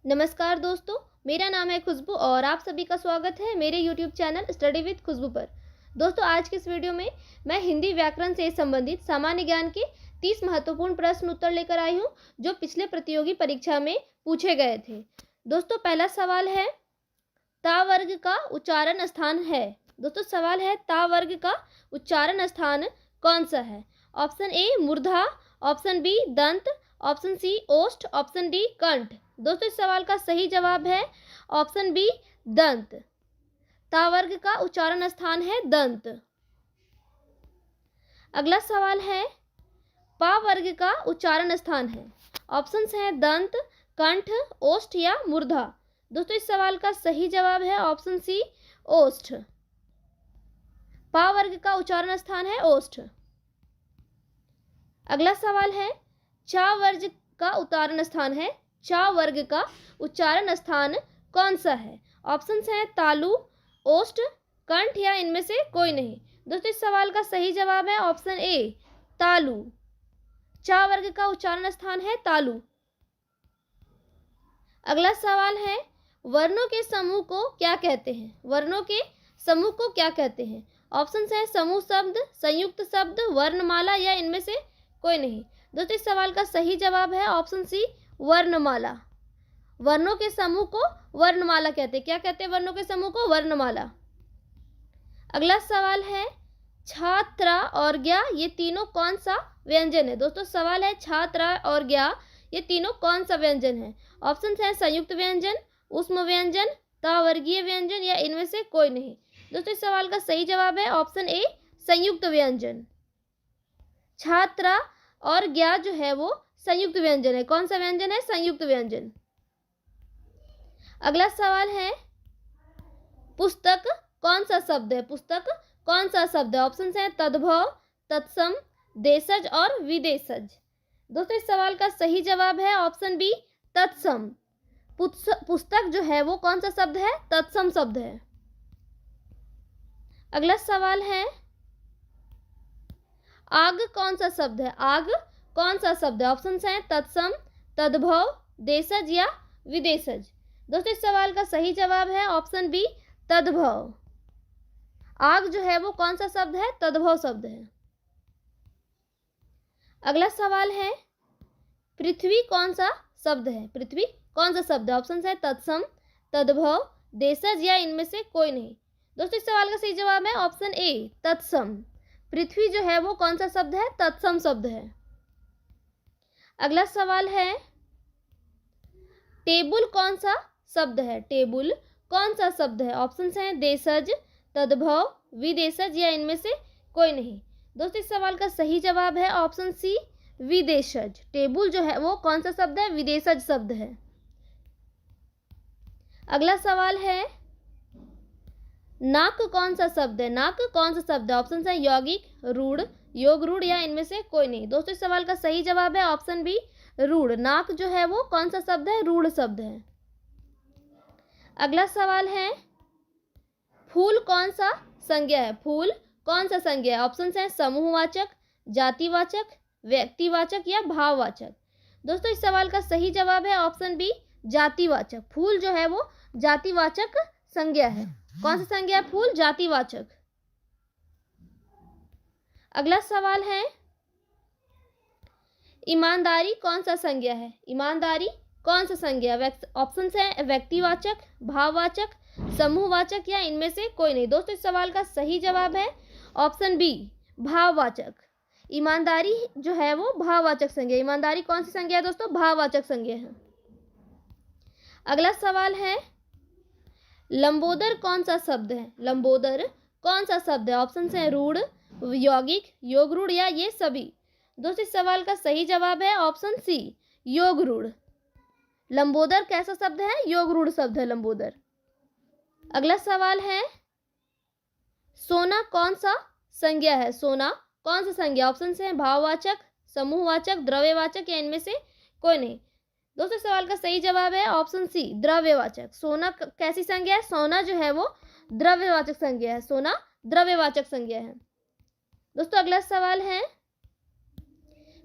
नमस्कार दोस्तों, मेरा नाम है खुशबू और आप सभी का स्वागत है मेरे YouTube चैनल स्टडी विद खुशबू पर। दोस्तों, आज के इस वीडियो में मैं हिंदी व्याकरण से संबंधित सामान्य ज्ञान के 30 महत्वपूर्ण प्रश्न उत्तर लेकर आई हूं, जो पिछले प्रतियोगी परीक्षा में पूछे गए थे। दोस्तों, पहला सवाल है, ता वर्ग का उच्चारण स्थान है। दोस्तों, सवाल है, ता वर्ग का उच्चारण स्थान कौन सा है? ऑप्शन ए मूर्धा, ऑप्शन बी दंत, ऑप्शन सी ओष्ठ, ऑप्शन डी कंठ। दोस्तों, इस सवाल का सही जवाब है ऑप्शन बी दंत। ता वर्ग का उच्चारण स्थान है दंत। अगला सवाल है, पा वर्ग का उच्चारण स्थान है। ऑप्शंस हैं दंत, कंठ, ओष्ठ या मूर्धा। दोस्तों, इस सवाल का सही जवाब है ऑप्शन सी ओष्ठ। पा वर्ग का उच्चारण स्थान है ओष्ठ। अगला सवाल है, चा वर्ग का उच्चारण स्थान है। चा वर्ग का उच्चारण स्थान कौन सा है? ऑप्शंस हैं तालु, ओष्ठ, कंठ या इनमें से कोई नहीं। दोस्तों, इस सवाल का सही जवाब है ऑप्शन ए तालु। चा वर्ग का उच्चारण स्थान है तालु। अगला सवाल है, वर्णों के समूह को क्या कहते हैं? वर्णों के समूह को क्या कहते हैं? ऑप्शंस हैं समूह शब्द, संयुक्त शब्द, वर्णमाला या इनमें से कोई नहीं। दोस्तों, इस सवाल का सही जवाब है ऑप्शन सी वर्णमाला। वर्णों के समूह को वर्णमाला कहते हैं। क्या कहते हैं वर्णों के समूह को? वर्णमाला। अगला सवाल है, छात्रा और ज्ञा ये तीनों कौन सा व्यंजन है? दोस्तों, सवाल है छात्रा और ज्ञा ये तीनों कौन सा व्यंजन है? ऑप्शन है संयुक्त व्यंजन, ऊष्म व्यंजन, तावर्गीय व्यंजन या इनमें से कोई नहीं। दोस्तों, इस सवाल का सही जवाब है ऑप्शन ए संयुक्त व्यंजन। छात्रा और ज्ञा जो है वो संयुक्त व्यंजन है। कौन सा व्यंजन है? संयुक्त व्यंजन। अगला सवाल है, पुस्तक कौन सा शब्द है? पुस्तक कौन सा शब्द है? ऑप्शन है तद्भव, तत्सम, देशज और विदेशज। दोस्तों, इस सवाल का सही जवाब है ऑप्शन बी तत्सम। पुस्तक जो है वो कौन सा शब्द है? तत्सम शब्द है। अगला सवाल है, आग कौन सा शब्द है? आग कौन सा शब्द है? ऑप्शंस हैं तत्सम, तद्भव, देशज या विदेशज। दोस्तों, इस सवाल का सही जवाब है ऑप्शन बी तद्भव। आग जो है वो कौन सा शब्द है? तद्भव शब्द है। अगला सवाल है, पृथ्वी कौन सा शब्द है? पृथ्वी कौन सा शब्द है? ऑप्शंस है तत्सम, तद्भव, देशज या इनमें से कोई नहीं। दोस्तों, इस सवाल का सही जवाब है ऑप्शन ए तत्सम। पृथ्वी जो है वो कौन सा शब्द है? तत्सम शब्द है। अगला सवाल है, टेबुल कौन सा शब्द है? टेबुल कौन सा शब्द है? ऑप्शंस हैं देशज, तद्भव, विदेशज या इनमें से कोई नहीं। दोस्तों, इस सवाल का सही जवाब है ऑप्शन सी विदेशज। टेबुल जो है वो कौन सा शब्द है? विदेशज शब्द है। अगला सवाल है, नाक कौन सा शब्द है? नाक कौन सा शब्द है? ऑप्शन है यौगिक, रूढ़, योग रूढ़ या इनमें से कोई नहीं। दोस्तों, इस सवाल का सही जवाब है ऑप्शन बी रूढ़। नाक जो है वो कौन सा शब्द है? रूढ़ शब्द है। अगला सवाल है, फूल कौन सा संज्ञा है? फूल कौन सा संज्ञा है? ऑप्शन है समूहवाचक, जातिवाचक, व्यक्तिवाचक या भाववाचक। दोस्तों, इस सवाल का सही जवाब है ऑप्शन बी जातिवाचक। फूल जो है वो जातिवाचक संज्ञा है। कौन सा संज्ञा है? फूल जातिवाचक। अगला सवाल है, ईमानदारी कौन सा संज्ञा है? ईमानदारी कौन सा संज्ञा है? ऑप्शंस है व्यक्तिवाचक, भाववाचक, समूहवाचक या इनमें से कोई नहीं। दोस्तों, इस सवाल का सही जवाब है ऑप्शन बी भाववाचक। ईमानदारी जो है वो भाववाचक संज्ञा। ईमानदारी कौन सी संज्ञा है दोस्तों? भाववाचक संज्ञा है। अगला सवाल है, लंबोदर कौन सा शब्द है? लंबोदर कौन सा शब्द है? ऑप्शन है रूढ़, यौगिक, योग रूढ़ या ये सभी। दोस्तों, इस सवाल का सही जवाब है ऑप्शन सी योग रूढ़। लंबोदर कैसा शब्द है? योग रूढ़ शब्द है लंबोदर। अगला सवाल है, सोना कौन सा संज्ञा है? सोना कौन सा संज्ञा? ऑप्शन है भाववाचक, समूहवाचक, द्रव्यवाचक या इनमें से कोई नहीं। दोस्तों, सवाल का सही जवाब है ऑप्शन सी द्रव्यवाचक। सोना कैसी संज्ञा है? सोना जो है वो द्रव्यवाचक संज्ञा है। सोना द्रव्यवाचक संज्ञा है। दोस्तों, अगला सवाल है,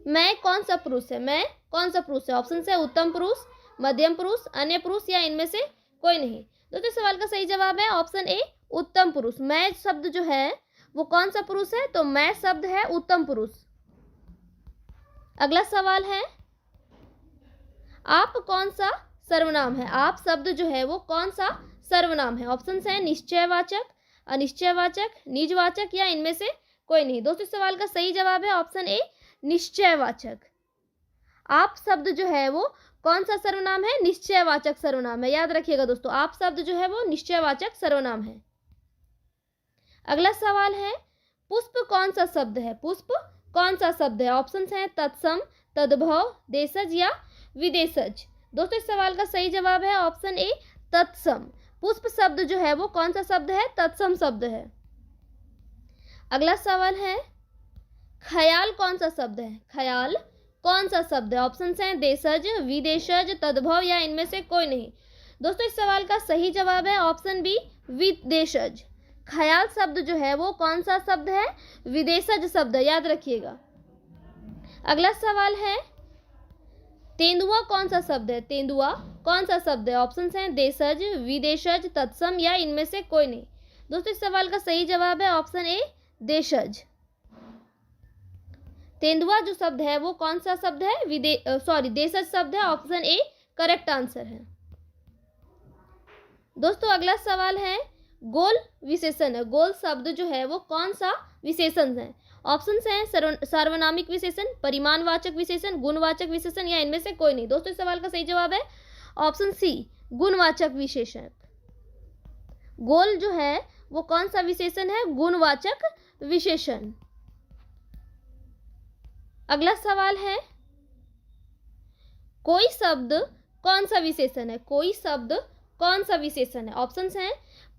मैं कौन सा पुरुष है? मैं कौन सा पुरुष है? ऑप्शन है उत्तम पुरुष, मध्यम पुरुष, अन्य पुरुष या इनमें से कोई नहीं। दोस्तों इस सवाल का सही जवाब है ऑप्शन ए, उत्तम पुरुष। मैं शब्द जो है वो कौन सा पुरुष है, तो मैं शब्द है उत्तम पुरुष। अगला सवाल है, आप कौन सा सर्वनाम है। आप शब्द जो है वो कौन सा सर्वनाम है। ऑप्शन है निश्चयवाचक, अनिश्चयवाचक, निजवाचक या इनमें से कोई नहीं। दोस्तों इस सवाल का सही जवाब है ऑप्शन ए, निश्चयवाचक। आप शब्द जो है वो कौन सा सर्वनाम है, निश्चयवाचक सर्वनाम है। याद रखिएगा दोस्तों, आप शब्द जो है वो निश्चयवाचक सर्वनाम है। अगला सवाल है, पुष्प कौन सा शब्द है। पुष्प कौन सा शब्द है। ऑप्शन है तत्सम, तद्भव, देशज या विदेशज। दोस्तों इस सवाल का सही जवाब है ऑप्शन ए, तत्सम। पुष्प शब्द जो है वो कौन सा शब्द है, तत्सम शब्द है। अगला सवाल है, ख्याल कौन सा शब्द है। ख्याल कौन सा शब्द है। ऑप्शन है देशज, विदेशज, तद्भव या इनमें से कोई नहीं। दोस्तों इस सवाल का सही जवाब है ऑप्शन बी, विदेशज। ख्याल शब्द जो है वो कौन सा शब्द है, विदेशज शब्द है, याद रखिएगा। अगला सवाल है, तेंदुआ कौन सा शब्द है। तेंदुआ कौन सा शब्द है। ऑप्शन है देशज, विदेशज, तत्सम या इनमें से कोई नहीं। दोस्तों इस सवाल का सही जवाब है ऑप्शन ए, देशज। तेंदुआ जो शब्द है वो कौन सा शब्द है, देशज शब्द है। ऑप्शन ए करेक्ट आंसर है। दोस्तों अगला सवाल है, गोल विशेषण है। गोल शब्द जो है वो कौन सा विशेषण है। ऑप्शन हैं सार्वनामिक विशेषण, परिमाणवाचक विशेषण, गुणवाचक विशेषण या इनमें से कोई नहीं। दोस्तों इस सवाल का सही जवाब है ऑप्शन सी, गुणवाचक विशेषण। गोल जो है वो कौन सा विशेषण है, गुणवाचक विशेषण। अगला सवाल है, कोई शब्द कौन सा विशेषण है। कोई शब्द कौन सा विशेषण है। ऑप्शन हैं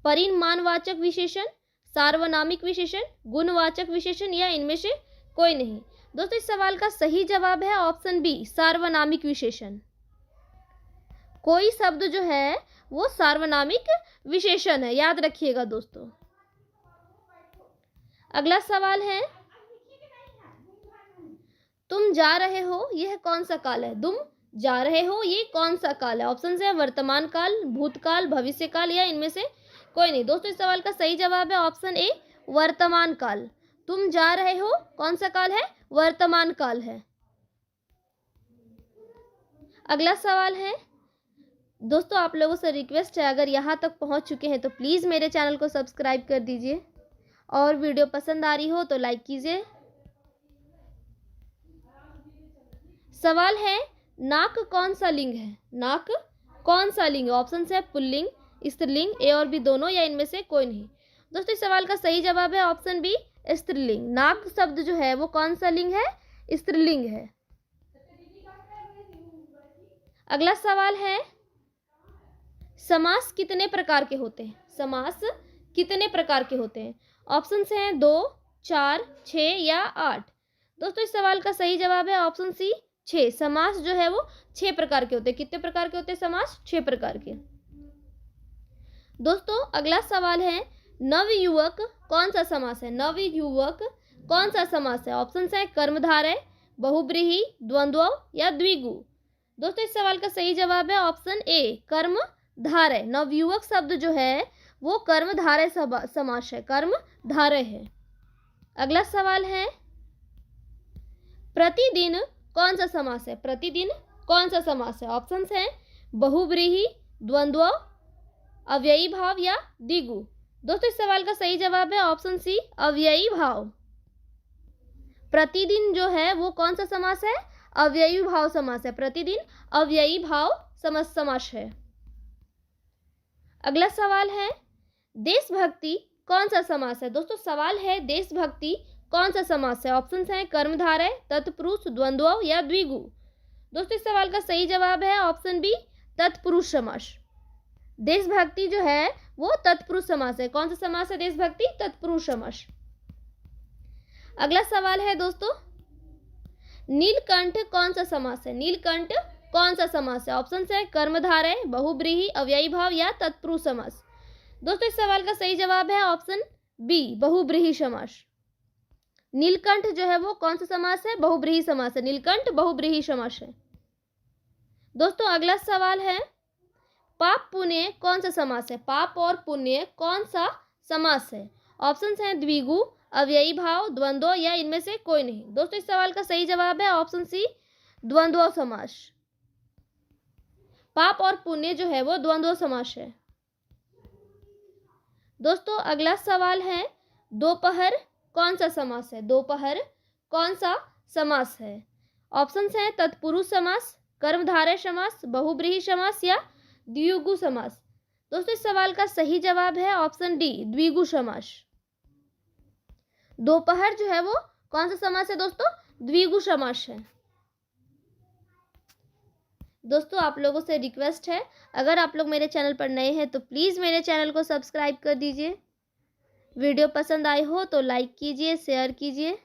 परिमाणवाचक विशेषण, सार्वनामिक विशेषण, गुणवाचक विशेषण या इनमें से कोई नहीं। दोस्तों इस सवाल का सही जवाब है ऑप्शन बी, सार्वनामिक विशेषण। कोई शब्द जो है वो सार्वनामिक विशेषण है, याद रखिएगा दोस्तों। अगला सवाल है, तुम जा रहे हो यह कौन सा काल है। तुम जा रहे हो ये कौन सा काल है। ऑप्शन है वर्तमान काल, भूतकाल, भविष्य काल या इनमें से कोई नहीं। दोस्तों इस सवाल का सही जवाब है ऑप्शन ए, वर्तमान काल। तुम जा रहे हो कौन सा काल है, वर्तमान काल है। अगला सवाल है, दोस्तों आप लोगों से रिक्वेस्ट है, अगर यहाँ तक पहुँच चुके हैं तो प्लीज़ मेरे चैनल को सब्सक्राइब कर दीजिए और वीडियो पसंद आ रही हो तो लाइक कीजिए। सवाल है, नाक कौन सा लिंग है। नाक कौन सा लिंग है। ऑप्शन है पुल्लिंग, स्त्रीलिंग, ए और बी दोनों या इनमें से कोई नहीं। दोस्तों इस सवाल का सही जवाब है ऑप्शन बी, स्त्रीलिंग। नाक शब्द जो है वो कौन सा लिंग है, स्त्रीलिंग है। अगला सवाल है, समास कितने प्रकार के होते हैं। समास कितने प्रकार के होते हैं। ऑप्शन हैं 2, 4, 6 या 8। दोस्तों इस सवाल का सही जवाब है ऑप्शन सी, 6। समास जो है वो 6 प्रकार के होते हैं। कितने प्रकार के होते हैं समास, 6 प्रकार के। दोस्तों अगला सवाल है, नवयुवक कौन सा समास है। नवयुवक कौन सा समास है। ऑप्शन है कर्मधारय, बहुब्रीहि, द्वंद्व या द्विगु। दोस्तों इस सवाल का सही जवाब है ऑप्शन ए, कर्मधारय। नवयुवक शब्द जो है वो कर्मधारय समास है, कर्मधारय है। अगला सवाल है, प्रतिदिन कौन सा समास है। प्रतिदिन कौन सा समास है। ऑप्शन है बहुब्रीहि, द्वंद्व, अव्ययी भाव या द्विगु। दोस्तों इस सवाल का सही जवाब है ऑप्शन सी, अव्ययी भाव। प्रतिदिन जो है वो कौन सा समास है, अव्ययी भाव समास है। प्रतिदिन अव्ययी भाव समास है। अगला सवाल है, देशभक्ति कौन सा समास है। दोस्तों सवाल है देशभक्ति कौन सा समास है। ऑप्शन है कर्मधारय, तत्पुरुष, द्वंद्व या द्विगु। दोस्तों इस सवाल का सही जवाब है ऑप्शन बी, तत्पुरुष समास। देशभक्ति जो है वो तत्पुरुष समास है। कौन सा समास है देशभक्ति, तत्पुरुष समास। अगला सवाल है दोस्तों, नीलकंठ कौन सा समास है। नीलकंठ कौन सा समास है। ऑप्शन है कर्मधारय, बहुब्रीहि, अव्ययी भाव या तत्पुरुष समास। दोस्तों इस सवाल का सही जवाब है ऑप्शन बी, बहुब्रीहि समास। नीलकंठ जो है वो कौन सा समास है, बहुब्रीहि समास है। नीलकंठ बहुब्रीहि समास है। दोस्तों अगला सवाल है, पाप पुण्य कौन सा समास है? पाप और पुण्य कौन सा समास है? ऑप्शंस हैं द्विगु, अव्ययी भाव, द्वंद्व या इनमें से कोई नहीं। दोस्तों इस सवाल का सही जवाब है ऑप्शन सी, द्वंद्व समास। पाप और पुण्य जो है वो द्वंद्व समास है। दोस्तों अगला सवाल है, दोपहर कौन सा समास है? दोपहर कौन सा समास है? ऑप्शंस हैं तत्पुरुष समास, कर्मधारय समास, बहुब्रीहि समास या द्विगु समास। दोस्तों इस सवाल का सही जवाब है ऑप्शन डी, द्विगु समास। दोपहर जो है वो कौन सा समास है दोस्तों? द्विगु समास है। दोस्तों आप लोगों से रिक्वेस्ट है, अगर आप लोग मेरे चैनल पर नए हैं तो प्लीज़ मेरे चैनल को सब्सक्राइब कर दीजिए। वीडियो पसंद आई हो तो लाइक कीजिए, शेयर कीजिए।